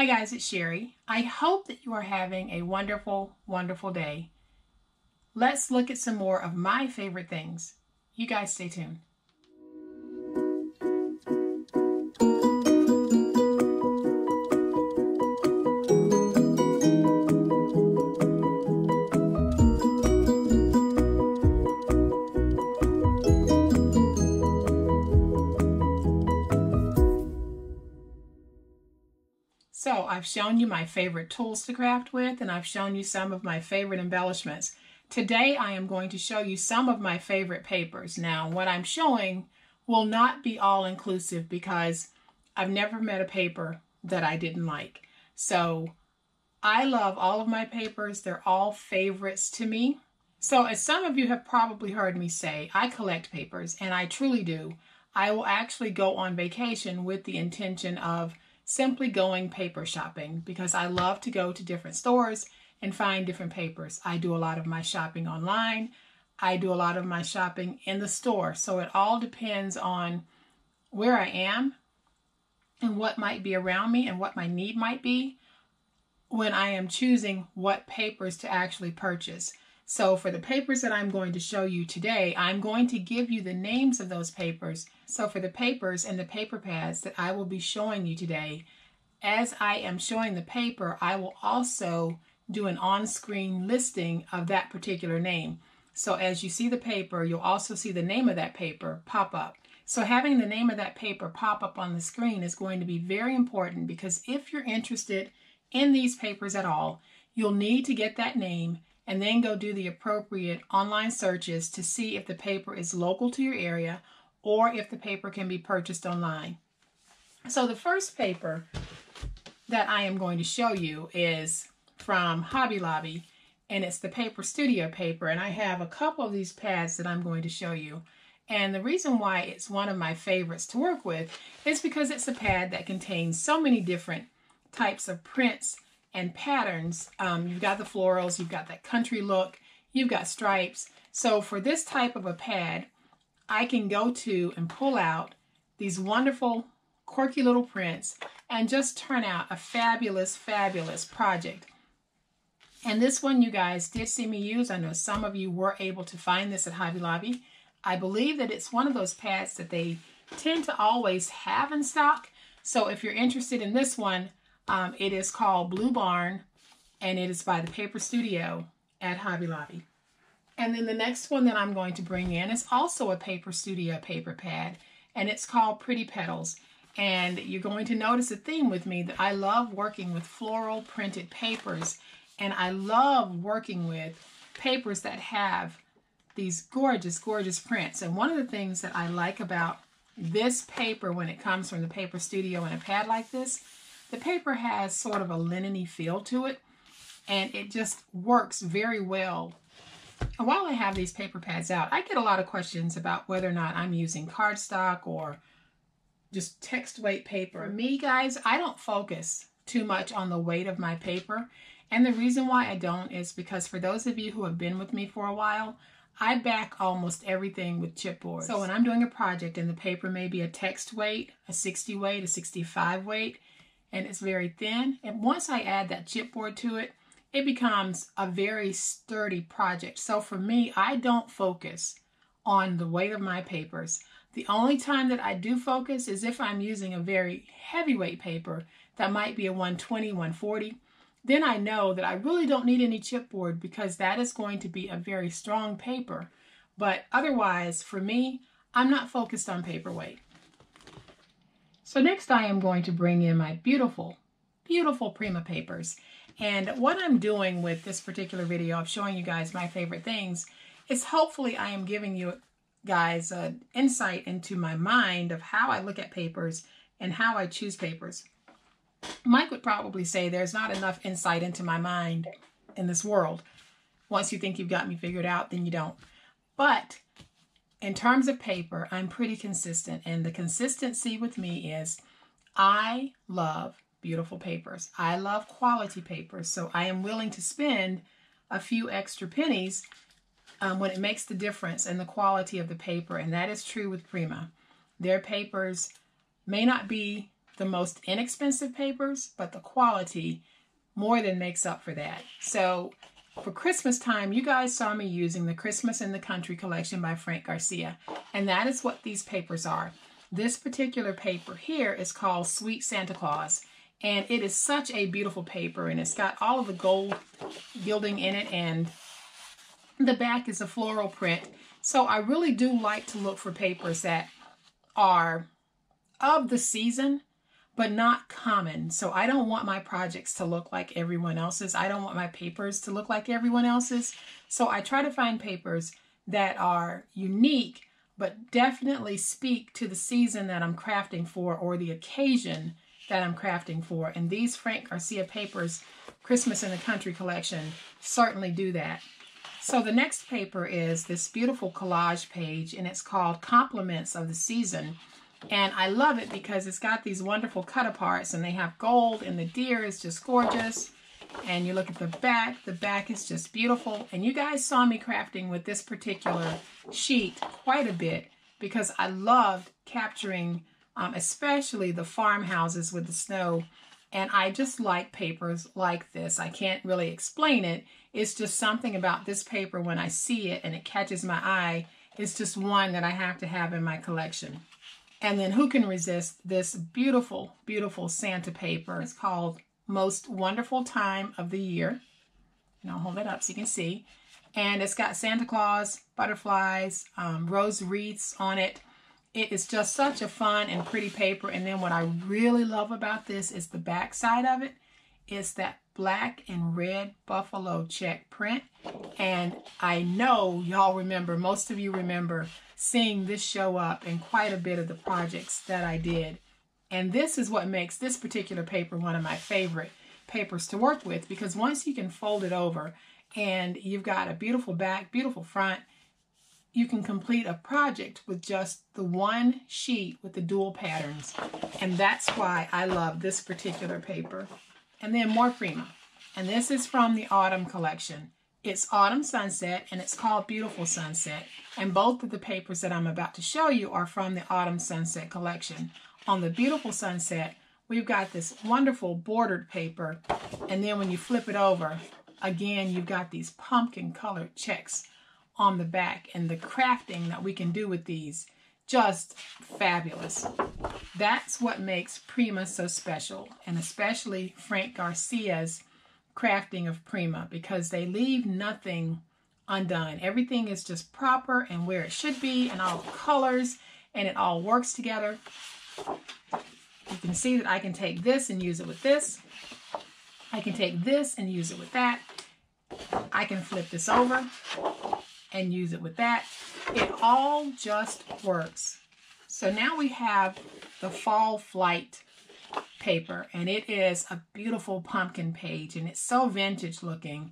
Hi guys, it's Sherry. I hope that you are having a wonderful, wonderful day. Let's look at some more of my favorite things. You guys stay tuned. So I've shown you my favorite tools to craft with, and I've shown you some of my favorite embellishments. Today I am going to show you some of my favorite papers. Now what I'm showing will not be all inclusive because I've never met a paper that I didn't like. So I love all of my papers. They're all favorites to me. So as some of you have probably heard me say, I collect papers, and I truly do. I will actually go on vacation with the intention of simply going paper shopping because I love to go to different stores and find different papers. I do a lot of my shopping online. I do a lot of my shopping in the store. So it all depends on where I am and what might be around me and what my need might be when I am choosing what papers to actually purchase. So for the papers that I'm going to show you today, I'm going to give you the names of those papers. So for the papers and the paper pads that I will be showing you today, as I am showing the paper, I will also do an on-screen listing of that particular name. So as you see the paper, you'll also see the name of that paper pop up. So having the name of that paper pop up on the screen is going to be very important because if you're interested in these papers at all, you'll need to get that name and then go do the appropriate online searches to see if the paper is local to your area or if the paper can be purchased online. So the first paper that I am going to show you is from Hobby Lobby, and it's the Paper Studio paper, and I have a couple of these pads that I'm going to show you. And the reason why it's one of my favorites to work with is because it's a pad that contains so many different types of prints and patterns. You've got the florals, you've got that country look, you've got stripes. So for this type of a pad, I can go to and pull out these wonderful, quirky little prints and just turn out a fabulous, fabulous project. And this one you guys did see me use. I know some of you were able to find this at Hobby Lobby. I believe that it's one of those pads that they tend to always have in stock. So if you're interested in this one, it is called Blue Barn, and it is by the Paper Studio at Hobby Lobby. And then the next one that I'm going to bring in is also a Paper Studio paper pad, and it's called Pretty Petals. And you're going to notice a theme with me that I love working with floral printed papers, and I love working with papers that have these gorgeous, gorgeous prints. And one of the things that I like about this paper when it comes from the Paper Studio and a pad like this, the paper has sort of a linen-y feel to it, and it just works very well. And while I have these paper pads out, I get a lot of questions about whether or not I'm using cardstock or just text weight paper. For me, guys, I don't focus too much on the weight of my paper. And the reason why I don't is because for those of you who have been with me for a while, I back almost everything with chipboard. So when I'm doing a project and the paper may be a text weight, a 60 weight, a 65 weight, and it's very thin, and once I add that chipboard to it, it becomes a very sturdy project. So for me, I don't focus on the weight of my papers. The only time that I do focus is if I'm using a very heavyweight paper that might be a 120, 140. Then I know that I really don't need any chipboard because that is going to be a very strong paper. But otherwise, for me, I'm not focused on paper weight. So next I am going to bring in my beautiful, beautiful Prima papers. And what I'm doing with this particular video of showing you guys my favorite things is hopefully I am giving you guys an insight into my mind of how I look at papers and how I choose papers. Mike would probably say there's not enough insight into my mind in this world. Once you think you've got me figured out, then you don't. But in terms of paper, I'm pretty consistent. And the consistency with me is I love beautiful papers. I love quality papers. So I am willing to spend a few extra pennies when it makes the difference in the quality of the paper. And that is true with Prima. Their papers may not be the most inexpensive papers, but the quality more than makes up for that. So for Christmas time, you guys saw me using the Christmas in the Country collection by Frank Garcia, and that is what these papers are. This particular paper here is called Sweet Santa Claus, and it is such a beautiful paper, and it's got all of the gold gilding in it, and the back is a floral print. So I really do like to look for papers that are of the season, but not common. So I don't want my projects to look like everyone else's. I don't want my papers to look like everyone else's. So I try to find papers that are unique, but definitely speak to the season that I'm crafting for or the occasion that I'm crafting for. And these Frank Garcia papers, Christmas in the Country collection, certainly do that. So the next paper is this beautiful collage page, and it's called Compliments of the Season. And I love it because it's got these wonderful cut-aparts, and they have gold, and the deer is just gorgeous. And you look at the back is just beautiful. And you guys saw me crafting with this particular sheet quite a bit because I loved capturing especially the farmhouses with the snow. And I just like papers like this. I can't really explain it. It's just something about this paper when I see it and it catches my eye. It's just one that I have to have in my collection. And then who can resist this beautiful, beautiful Santa paper? It's called Most Wonderful Time of the Year. And I'll hold it up so you can see. And it's got Santa Claus, butterflies, rose wreaths on it. It is just such a fun and pretty paper. And then what I really love about this is the back side of it. It's that black and red buffalo check print. And I know y'all remember, most of you remember seeing this show up in quite a bit of the projects that I did. And this is what makes this particular paper one of my favorite papers to work with, because once you can fold it over and you've got a beautiful back, beautiful front, you can complete a project with just the one sheet with the dual patterns. And that's why I love this particular paper. And then more Prima. And this is from the Autumn collection. It's Autumn Sunset, and it's called Beautiful Sunset. And both of the papers that I'm about to show you are from the Autumn Sunset collection. On the Beautiful Sunset, we've got this wonderful bordered paper. And then when you flip it over, again, you've got these pumpkin colored checks on the back, and the crafting that we can do with these, just fabulous. That's what makes Prima so special, and especially Frank Garcia's crafting of Prima, because they leave nothing undone. Everything is just proper and where it should be, and all the colors, and it all works together. You can see that I can take this and use it with this. I can take this and use it with that. I can flip this over and use it with that. It all just works. So now we have the Fall Flight paper, and it is a beautiful pumpkin page, and it's so vintage looking.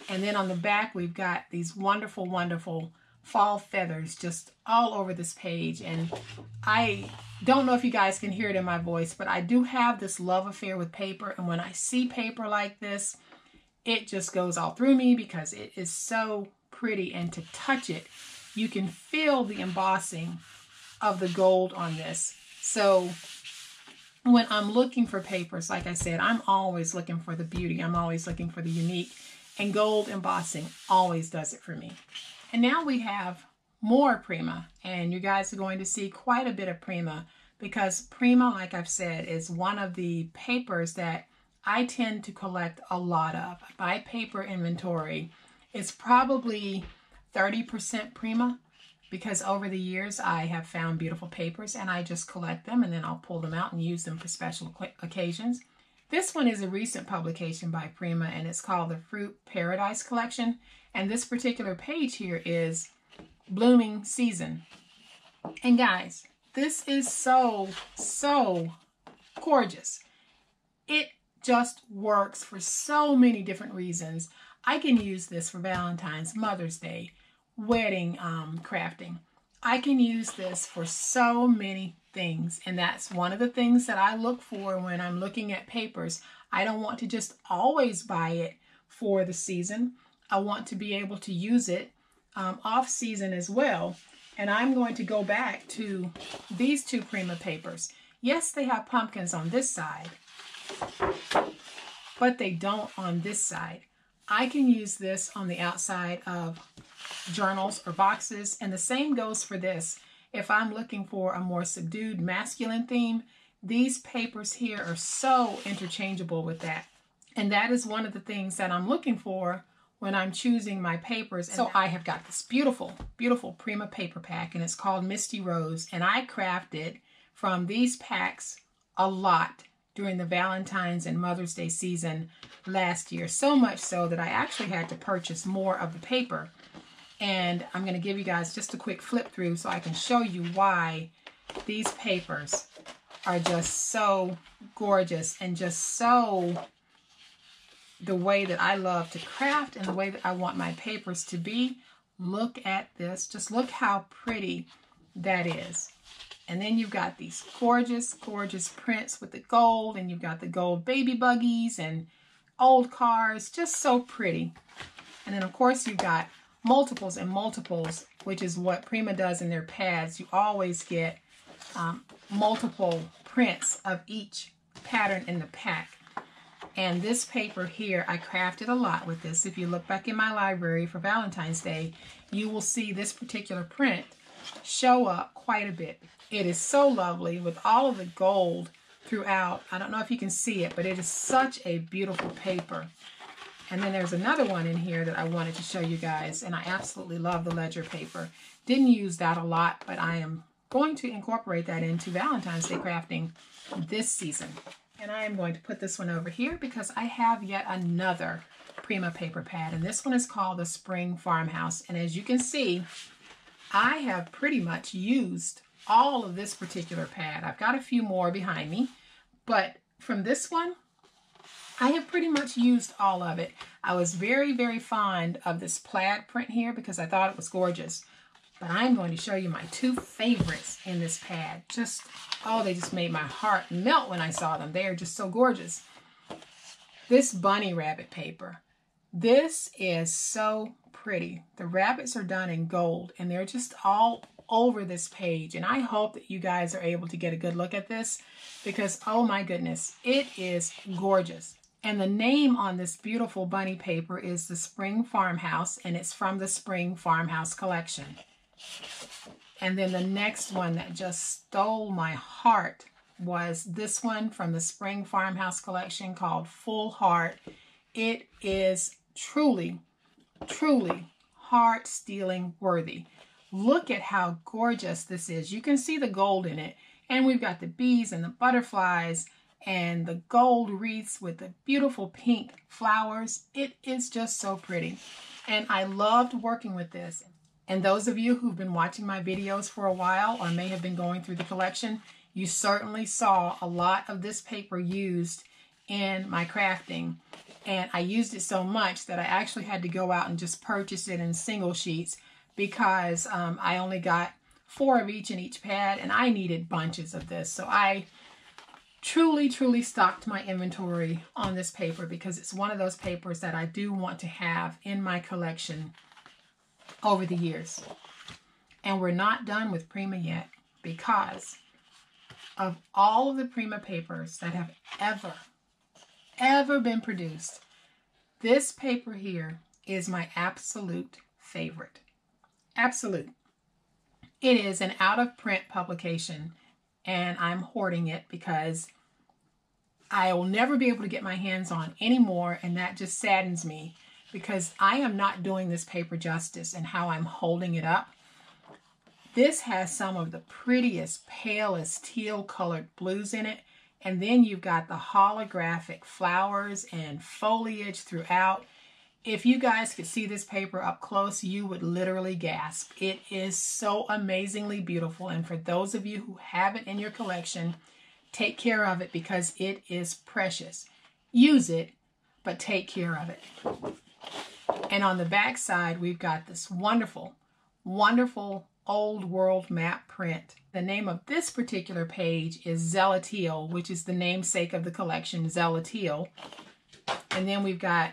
And then on the back, we've got these wonderful, wonderful fall feathers just all over this page. And I don't know if you guys can hear it in my voice, but I do have this love affair with paper. And when I see paper like this, it just goes all through me because it is so pretty. And to touch it, you can feel the embossing of the gold on this. So when I'm looking for papers, like I said, I'm always looking for the beauty. I'm always looking for the unique. And gold embossing always does it for me. And now we have more Prima. And you guys are going to see quite a bit of Prima, because Prima, like I've said, is one of the papers that I tend to collect a lot of. My paper inventory is probably 30% Prima, because over the years I have found beautiful papers and I just collect them, and then I'll pull them out and use them for special occasions. This one is a recent publication by Prima, and it's called the Fruit Paradise Collection. And this particular page here is Blooming Season. And guys, this is so, so gorgeous. It just works for so many different reasons. I can use this for Valentine's, Mother's Day, wedding crafting. I can use this for so many things, and that's one of the things that I look for when I'm looking at papers. I don't want to just always buy it for the season. I want to be able to use it off season as well. And I'm going to go back to these two Prima papers. Yes, they have pumpkins on this side, but they don't on this side. I can use this on the outside of journals or boxes, and the same goes for this. If I'm looking for a more subdued masculine theme, these papers here are so interchangeable with that. And that is one of the things that I'm looking for when I'm choosing my papers. And so I have got this beautiful, beautiful Prima paper pack, and it's called Misty Rose. And I crafted from these packs a lot during the Valentine's and Mother's Day season last year. So much so that I actually had to purchase more of the paper. And I'm going to give you guys just a quick flip through so I can show you why these papers are just so gorgeous and just so the way that I love to craft and the way that I want my papers to be. Look at this. Just look how pretty that is. And then you've got these gorgeous, gorgeous prints with the gold, and you've got the gold baby buggies and old cars. Just so pretty. And then, of course, you've got multiples and multiples, which is what Prima does in their pads. You always get multiple prints of each pattern in the pack. And this paper here, I crafted a lot with this. If you look back in my library for Valentine's Day, you will see this particular print show up quite a bit. It is so lovely with all of the gold throughout. I don't know if you can see it, but it is such a beautiful paper. And then there's another one in here that I wanted to show you guys, and I absolutely love the ledger paper. Didn't use that a lot, but I am going to incorporate that into Valentine's Day crafting this season. And I am going to put this one over here because I have yet another Prima paper pad, and this one is called the Spring Farmhouse. And as you can see, I have pretty much used all of this particular pad. I've got a few more behind me, but from this one, I have pretty much used all of it. I was very, very fond of this plaid print here because I thought it was gorgeous. But I'm going to show you my two favorites in this pad. Just, oh, they just made my heart melt when I saw them. They are just so gorgeous. This bunny rabbit paper. This is so pretty. The rabbits are done in gold, and they're just all over this page. And I hope that you guys are able to get a good look at this because, oh my goodness, it is gorgeous. And the name on this beautiful bunny paper is the Spring Farmhouse, and it's from the Spring Farmhouse collection. And then the next one that just stole my heart was this one from the Spring Farmhouse collection called Full Heart. It is truly, truly heart-stealing worthy. Look at how gorgeous this is. You can see the gold in it. And we've got the bees and the butterflies and the gold wreaths with the beautiful pink flowers. It is just so pretty. And I loved working with this. And those of you who've been watching my videos for a while or may have been going through the collection, you certainly saw a lot of this paper used in my crafting. And I used it so much that I actually had to go out and just purchase it in single sheets because I only got 4 of each in each pad, and I needed bunches of this. So I truly, truly stocked my inventory on this paper because it's one of those papers that I do want to have in my collection over the years. And we're not done with Prima yet because of all of the Prima papers that have ever been produced. This paper here is my absolute favorite. Absolute. It is an out-of-print publication, and I'm hoarding it because I will never be able to get my hands on anymore, and that just saddens me because I am not doing this paper justice in how I'm holding it up. This has some of the prettiest, palest teal colored blues in it, and then you've got the holographic flowers and foliage throughout. If you guys could see this paper up close, you would literally gasp. It is so amazingly beautiful. And for those of you who have it in your collection, take care of it because it is precious. Use it, but take care of it. And on the back side, we've got this wonderful, wonderful old world map print. The name of this particular page is ZELLA TEAL, which is the namesake of the collection, ZELLA TEAL. And then we've got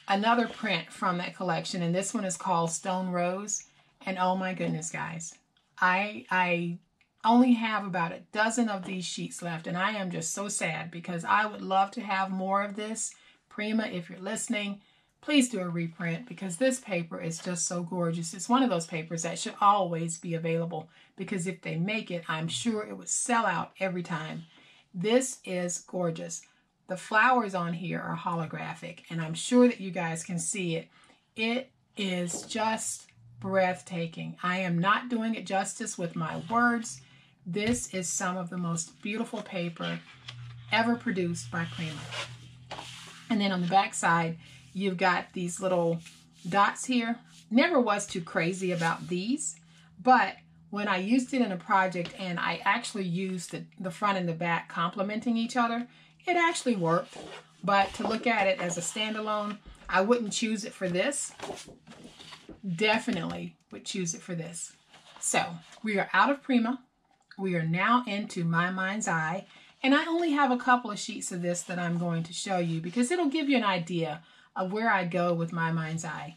another print from that collection, and this one is called Stone Rose. And oh my goodness, guys, I only have about a dozen of these sheets left, and I am just so sad because I would love to have more of this. Prima, if you're listening, please do a reprint because this paper is just so gorgeous. It's one of those papers that should always be available because if they make it, I'm sure it would sell out every time. This is gorgeous. The flowers on here are holographic, and I'm sure that you guys can see it. It is just breathtaking. I am not doing it justice with my words. This is some of the most beautiful paper ever produced by Prima. And then on the back side, you've got these little dots here. Never was too crazy about these, but when I used it in a project and I actually used the front and the back complementing each other, it actually worked. But to look at it as a standalone, I wouldn't choose it for this. Definitely would choose it for this. So we are out of Prima. We are now into My Mind's Eye. And I only have a couple of sheets of this that I'm going to show you because it'll give you an idea of where I go with My Mind's Eye.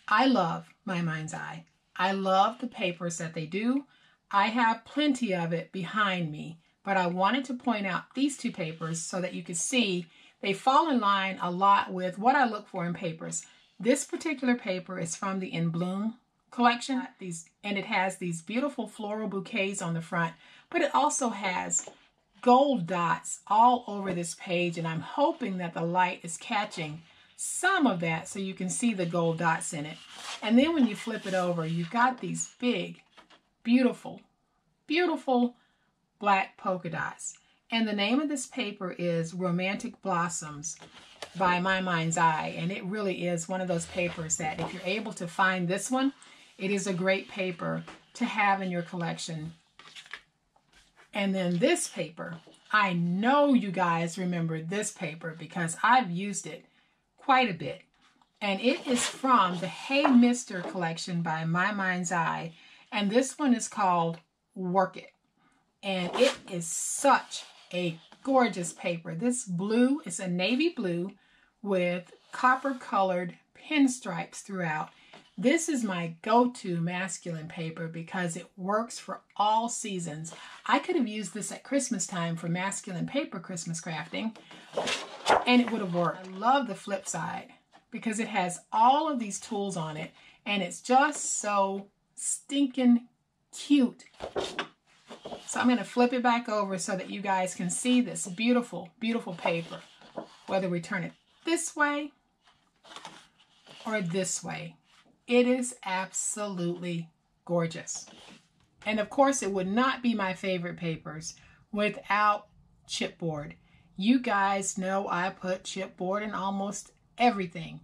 I love My Mind's Eye. I love the papers that they do. I have plenty of it behind me, but I wanted to point out these two papers so that you can see they fall in line a lot with what I look for in papers. This particular paper is from the In Bloom collection, and it has these beautiful floral bouquets on the front, but it also has gold dots all over this page, and I'm hoping that the light is catching some of that so you can see the gold dots in it. And then when you flip it over, you've got these big, beautiful, beautiful black polka dots. And the name of this paper is Romantic Blossoms by My Mind's Eye. And it really is one of those papers that if you're able to find this one, it is a great paper to have in your collection. And then this paper, I know you guys remember this paper because I've used it quite a bit. And it is from the Hey Mister collection by My Mind's Eye. And this one is called Work It. And it is such a gorgeous paper. This blue is a navy blue with copper colored pinstripes throughout. This is my go-to masculine paper because it works for all seasons. I could have used this at Christmas time for masculine paper Christmas crafting, and it would have worked. I love the flip side because it has all of these tools on it, and it's just so stinking cute. So I'm going to flip it back over so that you guys can see this beautiful, beautiful paper, whether we turn it this way or this way. It is absolutely gorgeous. And of course, it would not be my favorite papers without chipboard. You guys know I put chipboard in almost everything.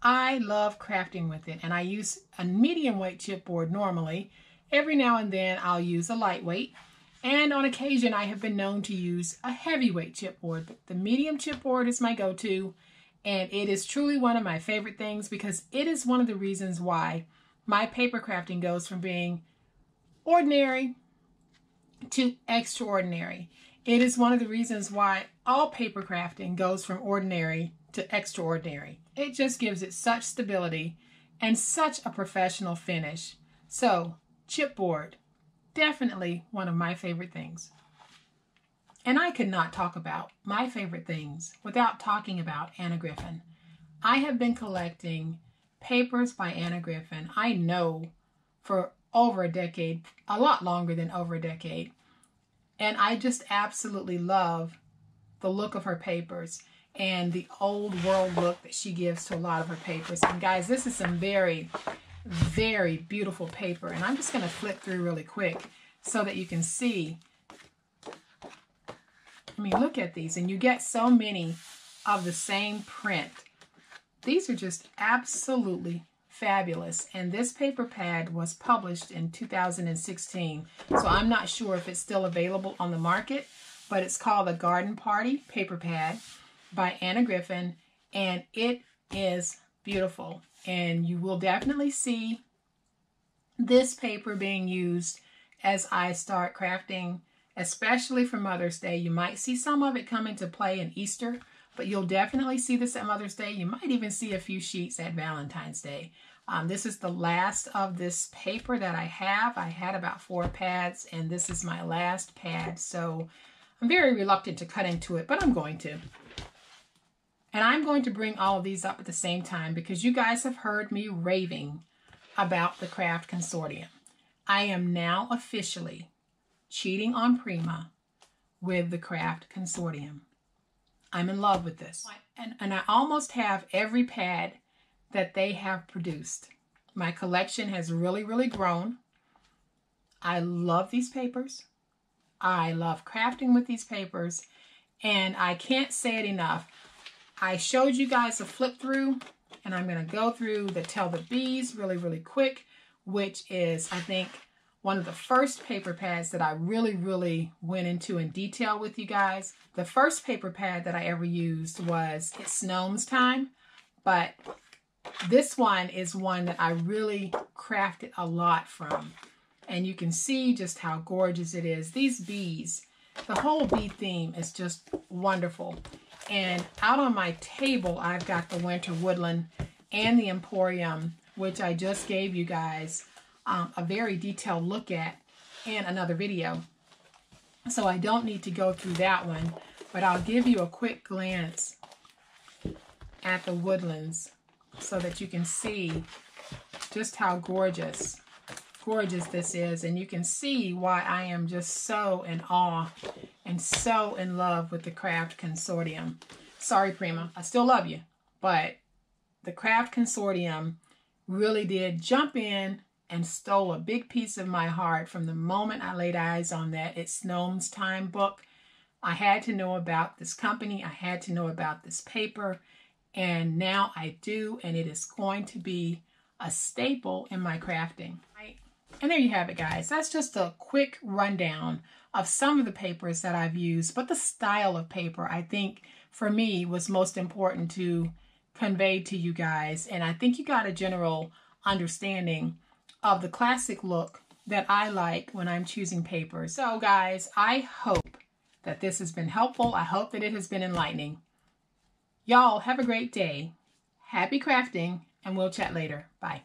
I love crafting with it, and I use a medium weight chipboard normally. Every now and then I'll use a lightweight, and on occasion I have been known to use a heavyweight chipboard, but the medium chipboard is my go-to. And it is truly one of my favorite things because it is one of the reasons why my paper crafting goes from being ordinary to extraordinary. It is one of the reasons why all paper crafting goes from ordinary to extraordinary. It just gives it such stability and such a professional finish. So, chipboard, definitely one of my favorite things. And I could not talk about my favorite things without talking about Anna Griffin. I have been collecting papers by Anna Griffin, I know, for over a decade, a lot longer than over a decade. And I just absolutely love the look of her papers and the old world look that she gives to a lot of her papers. And guys, this is some very, very beautiful paper. And I'm just going to flip through really quick so that you can see. I mean, look at these, and you get so many of the same print. These are just absolutely fabulous, and this paper pad was published in 2016, so I'm not sure if it's still available on the market, but it's called the Garden Party Paper Pad by Anna Griffin, and it is beautiful, and you will definitely see this paper being used as I start crafting, especially for Mother's Day. You might see some of it come into play in Easter, but you'll definitely see this at Mother's Day. You might even see a few sheets at Valentine's Day. This is the last of this paper that I have. I had about 4 pads, and this is my last pad. So I'm very reluctant to cut into it, but I'm going to. And I'm going to bring all of these up at the same time because you guys have heard me raving about the Craft Consortium. I am now officially cheating on Prima with the Craft Consortium. I'm in love with this. And I almost have every pad that they have produced. My collection has really, really grown. I love these papers. I love crafting with these papers. And I can't say it enough. I showed you guys a flip through, and I'm going to go through the Tell the Bees really, really quick, which is, I think, one of the first paper pads that I really, really went into in detail with you guys. The first paper pad that I ever used was It's Gnomes Time, but this one is one that I really crafted a lot from. And you can see just how gorgeous it is. These bees, the whole bee theme is just wonderful. And out on my table, I've got the Winter Woodland and the Emporium, which I just gave you guys a very detailed look at in another video. So I don't need to go through that one, but I'll give you a quick glance at the Woodlands so that you can see just how gorgeous this is. And you can see why I am just so in awe and so in love with the Craft Consortium. Sorry, Prima, I still love you, but the Craft Consortium really did jump in and stole a big piece of my heart from the moment I laid eyes on that It's Gnomes Time book. I had to know about this company. I had to know about this paper. And now I do, and it is going to be a staple in my crafting. And there you have it, guys. That's just a quick rundown of some of the papers that I've used, but the style of paper, I think, for me, was most important to convey to you guys. And I think you got a general understanding of the classic look that I like when I'm choosing papers. So, guys, I hope that this has been helpful. I hope that it has been enlightening. Y'all have a great day. Happy crafting, and we'll chat later. Bye.